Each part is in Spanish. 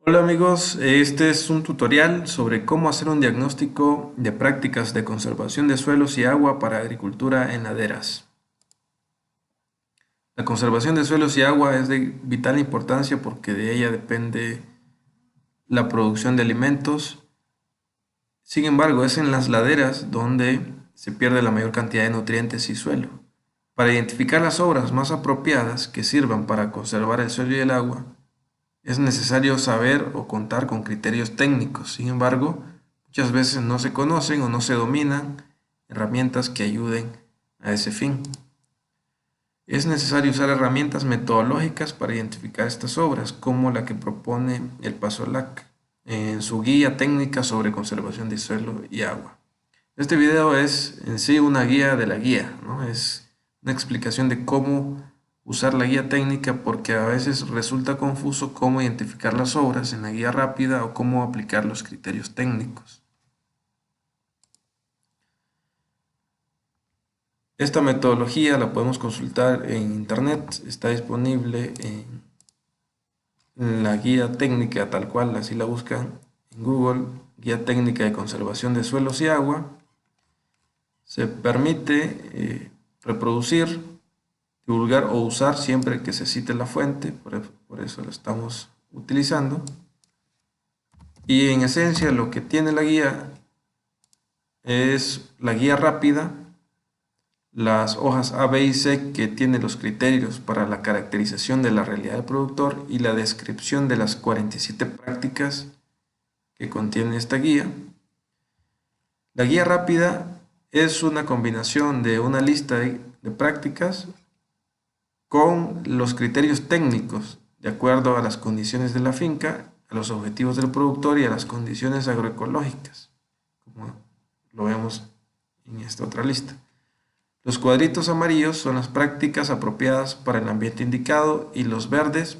Hola amigos, este es un tutorial sobre cómo hacer un diagnóstico de prácticas de conservación de suelos y agua para agricultura en laderas. La conservación de suelos y agua es de vital importancia porque de ella depende la producción de alimentos. Sin embargo, es en las laderas donde se pierde la mayor cantidad de nutrientes y suelo. Para identificar las obras más apropiadas que sirvan para conservar el suelo y el agua, es necesario saber o contar con criterios técnicos. Sin embargo, muchas veces no se conocen o no se dominan herramientas que ayuden a ese fin. Es necesario usar herramientas metodológicas para identificar estas obras, como la que propone el PASOLAC en su guía técnica sobre conservación de suelo y agua. Este video es en sí una guía de la guía, ¿no? Es una explicación de cómo usar la guía técnica porque a veces resulta confuso cómo identificar las obras en la guía rápida o cómo aplicar los criterios técnicos. Esta metodología la podemos consultar en internet, está disponible en la guía técnica tal cual, así la buscan en Google, guía técnica de conservación de suelos y agua. Se permite reproducir, divulgar o usar siempre que se cite la fuente, por eso lo estamos utilizando. Y en esencia lo que tiene la guía es la guía rápida, las hojas A, B y C que tiene los criterios para la caracterización de la realidad del productor y la descripción de las 47 prácticas que contiene esta guía. La guía rápida es una combinación de una lista de prácticas con los criterios técnicos de acuerdo a las condiciones de la finca, a los objetivos del productor y a las condiciones agroecológicas, como lo vemos en esta otra lista. Los cuadritos amarillos son las prácticas apropiadas para el ambiente indicado y los verdes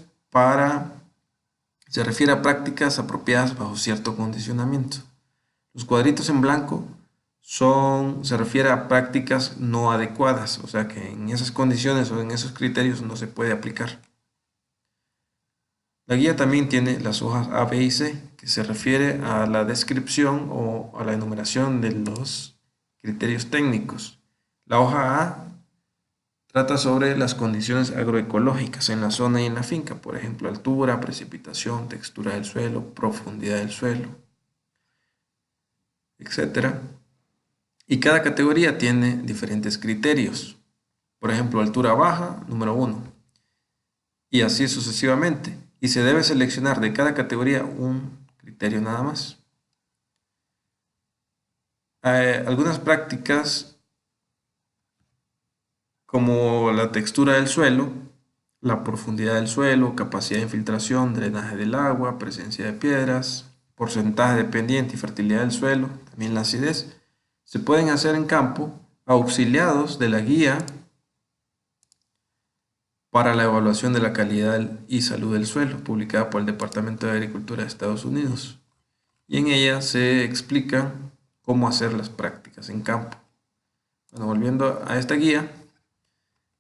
se refiere a prácticas apropiadas bajo cierto condicionamiento. Los cuadritos en blanco se refiere a prácticas no adecuadas, o sea que en esas condiciones o en esos criterios no se puede aplicar. La guía también tiene las hojas A, B y C, que se refiere a la descripción o a la enumeración de los criterios técnicos. La hoja A trata sobre las condiciones agroecológicas en la zona y en la finca, por ejemplo, altura, precipitación, textura del suelo, profundidad del suelo, etc. Y cada categoría tiene diferentes criterios. Por ejemplo, altura baja, número 1, y así sucesivamente. Y se debe seleccionar de cada categoría un criterio nada más. Algunas prácticas como la textura del suelo, la profundidad del suelo, capacidad de infiltración, drenaje del agua, presencia de piedras, porcentaje de pendiente y fertilidad del suelo, también la acidez, se pueden hacer en campo auxiliados de la guía para la evaluación de la calidad y salud del suelo, publicada por el Departamento de Agricultura de Estados Unidos. Y en ella se explica cómo hacer las prácticas en campo. Bueno, volviendo a esta guía,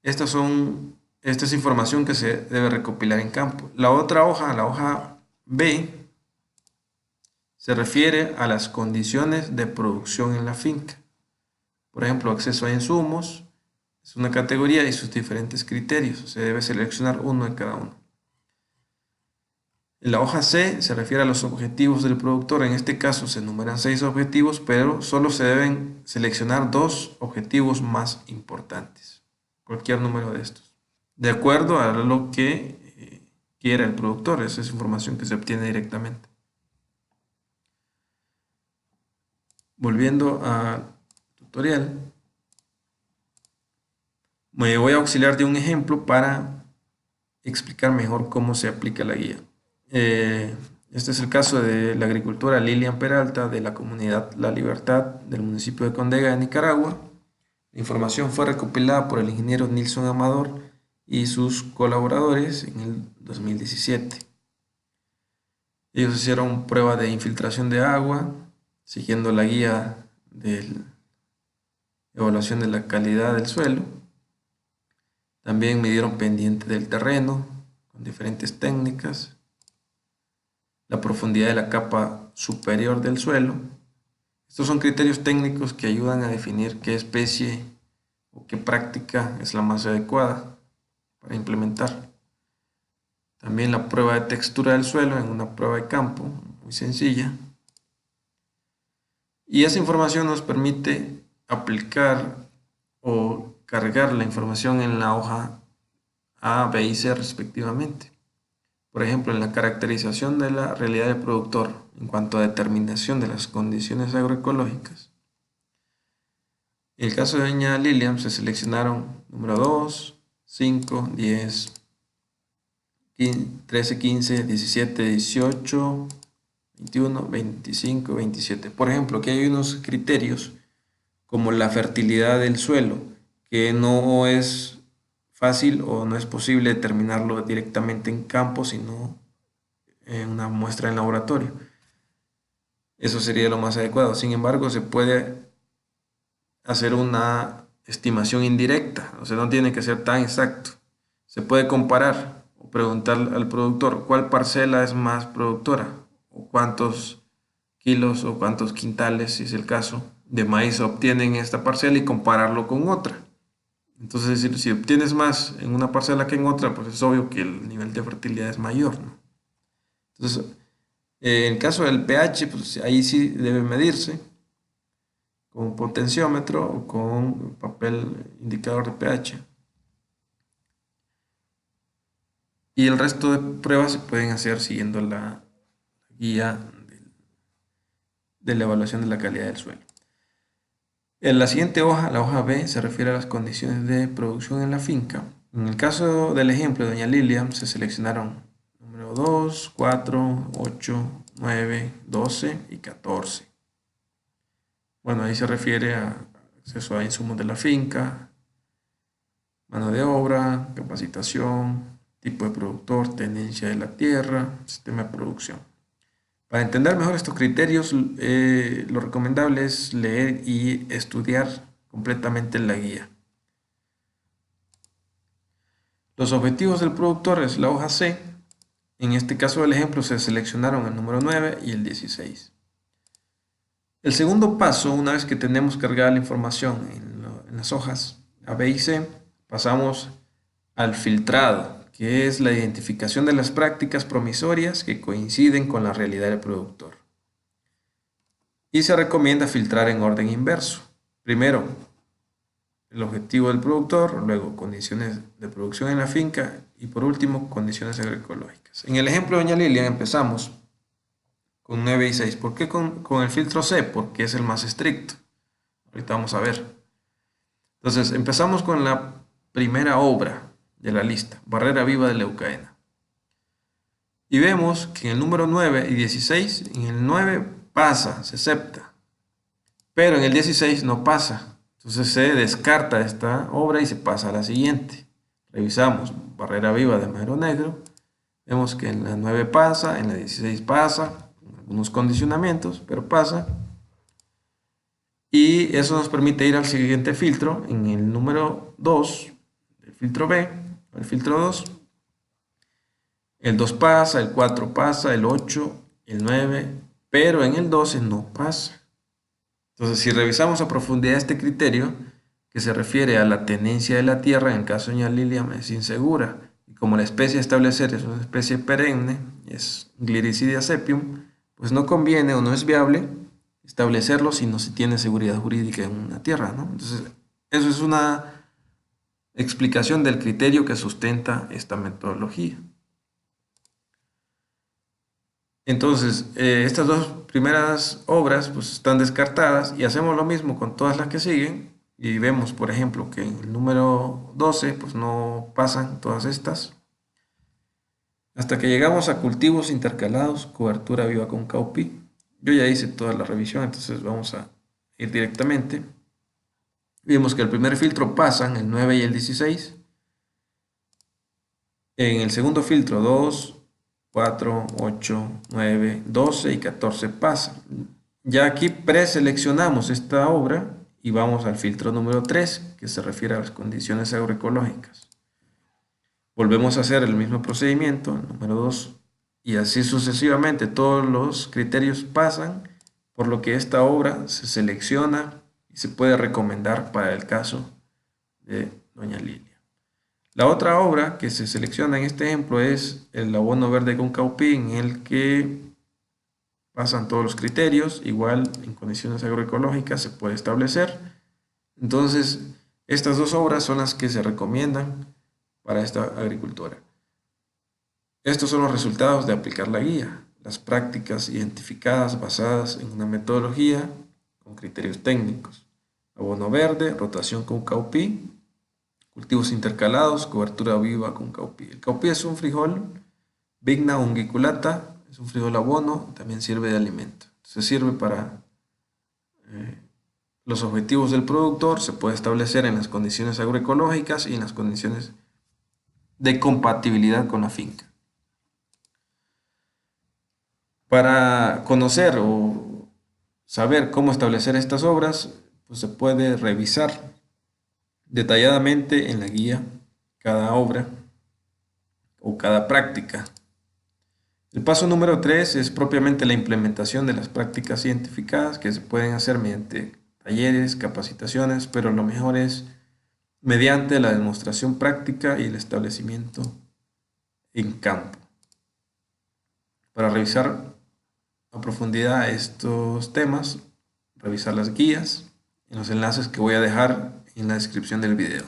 esta es información que se debe recopilar en campo. La otra hoja, la hoja B, se refiere a las condiciones de producción en la finca. Por ejemplo, acceso a insumos, es una categoría y sus diferentes criterios. Se debe seleccionar uno de cada uno. En la hoja C se refiere a los objetivos del productor. En este caso se enumeran 6 objetivos, pero solo se deben seleccionar 2 objetivos más importantes. Cualquier número de estos. De acuerdo a lo que quiera el productor. Esa es información que se obtiene directamente. Volviendo al tutorial, me voy a auxiliar de un ejemplo para explicar mejor cómo se aplica la guía. Este es el caso de la agricultora Lilian Peralta de la comunidad La Libertad del municipio de Condega de Nicaragua. La información fue recopilada por el ingeniero Nilson Amador y sus colaboradores en el 2017. Ellos hicieron prueba de infiltración de agua, siguiendo la guía de evaluación de la calidad del suelo. También midieron pendiente del terreno con diferentes técnicas. la profundidad de la capa superior del suelo. Estos son criterios técnicos que ayudan a definir qué especie o qué práctica es la más adecuada para implementar. También la prueba de textura del suelo en una prueba de campo, muy sencilla. Y esa información nos permite aplicar o cargar la información en la hoja A, B y C respectivamente. Por ejemplo, en la caracterización de la realidad del productor en cuanto a determinación de las condiciones agroecológicas. En el caso de doña Lilian se seleccionaron número 2, 5, 10, 13, 15, 17, 18, 21, 25, 27. Por ejemplo, aquí hay unos criterios como la fertilidad del suelo, que no es fácil o no es posible determinarlo directamente en campo, sino en una muestra en laboratorio. Eso sería lo más adecuado. Sin embargo, se puede hacer una estimación indirecta, o sea, no tiene que ser tan exacto. Se puede comparar o preguntar al productor cuál parcela es más productora o cuántos kilos o cuántos quintales, si es el caso, de maíz obtienen esta parcela y compararlo con otra. Entonces, es decir, si obtienes más en una parcela que en otra, pues es obvio que el nivel de fertilidad es mayor, ¿no? Entonces, en el caso del pH, pues ahí sí debe medirse con potenciómetro o con papel indicador de pH. Y el resto de pruebas se pueden hacer siguiendo la guía de la evaluación de la calidad del suelo. En la siguiente hoja, la hoja B, se refiere a las condiciones de producción en la finca. En el caso del ejemplo de doña Lilia, se seleccionaron número 2, 4, 8, 9, 12 y 14. Bueno, ahí se refiere a acceso a insumos de la finca, mano de obra, capacitación, tipo de productor, tenencia de la tierra, sistema de producción. Para entender mejor estos criterios, lo recomendable es leer y estudiar completamente la guía. Los objetivos del productor es la hoja C. En este caso del ejemplo se seleccionaron el número 9 y el 16. El segundo paso, una vez que tenemos cargada la información en las hojas A, B y C, pasamos al filtrado, que es la identificación de las prácticas promisorias que coinciden con la realidad del productor. Y se recomienda filtrar en orden inverso. Primero, el objetivo del productor, luego condiciones de producción en la finca y por último, condiciones agroecológicas. En el ejemplo de doña Lilian empezamos con 9 y 6. ¿Por qué con el filtro C? Porque es el más estricto. Ahorita vamos a ver. Entonces, empezamos con la primera obra de la lista, barrera viva de leucaena. Y vemos que en el número 9 y 16, en el 9 pasa, se acepta, pero en el 16 no pasa. Entonces se descarta esta obra y se pasa a la siguiente. Revisamos barrera viva de madero negro. Vemos que en la 9 pasa, en la 16 pasa, con algunos condicionamientos, pero pasa. Y eso nos permite ir al siguiente filtro, en el número 2, el filtro B, el filtro 2. El 2 pasa, el 4 pasa, el 8, el 9, pero en el 12 no pasa. Entonces, si revisamos a profundidad este criterio, que se refiere a la tenencia de la tierra, en el caso de doña Lilian es insegura, y como la especie a establecer es una especie perenne, es Gliricidia sepium, pues no conviene o no es viable establecerlo si no se tiene seguridad jurídica en una tierra, ¿no? Entonces, eso es una explicación del criterio que sustenta esta metodología. Entonces, estas dos primeras obras pues, están descartadas y hacemos lo mismo con todas las que siguen y vemos, por ejemplo, que en el número 12 pues, no pasan todas estas. Hasta que llegamos a cultivos intercalados, cobertura viva con caupi. Yo ya hice toda la revisión, entonces vamos a ir directamente. Vimos que el primer filtro pasan, el 9 y el 16. En el segundo filtro 2, 4, 8, 9, 12 y 14 pasan. Ya aquí preseleccionamos esta obra y vamos al filtro número 3, que se refiere a las condiciones agroecológicas. Volvemos a hacer el mismo procedimiento, el número 2 y así sucesivamente todos los criterios pasan, por lo que esta obra se selecciona y se puede recomendar para el caso de doña Lilia. La otra obra que se selecciona en este ejemplo es el abono verde con Caupi, en el que pasan todos los criterios, igual en condiciones agroecológicas se puede establecer. Entonces, estas dos obras son las que se recomiendan para esta agricultura. Estos son los resultados de aplicar la guía, las prácticas identificadas basadas en una metodología con criterios técnicos. Abono verde, rotación con Caupi, cultivos intercalados, cobertura viva con Caupi. El Caupi es un frijol, Vigna unguiculata, es un frijol abono, también sirve de alimento. Se sirve para los objetivos del productor, se puede establecer en las condiciones agroecológicas y en las condiciones de compatibilidad con la finca. Para conocer o saber cómo establecer estas obras, pues se puede revisar detalladamente en la guía cada obra o cada práctica. El paso número 3 es propiamente la implementación de las prácticas identificadas que se pueden hacer mediante talleres, capacitaciones, pero lo mejor es mediante la demostración práctica y el establecimiento en campo. Para revisar a profundidad estos temas, revisar las guías en los enlaces que voy a dejar en la descripción del video.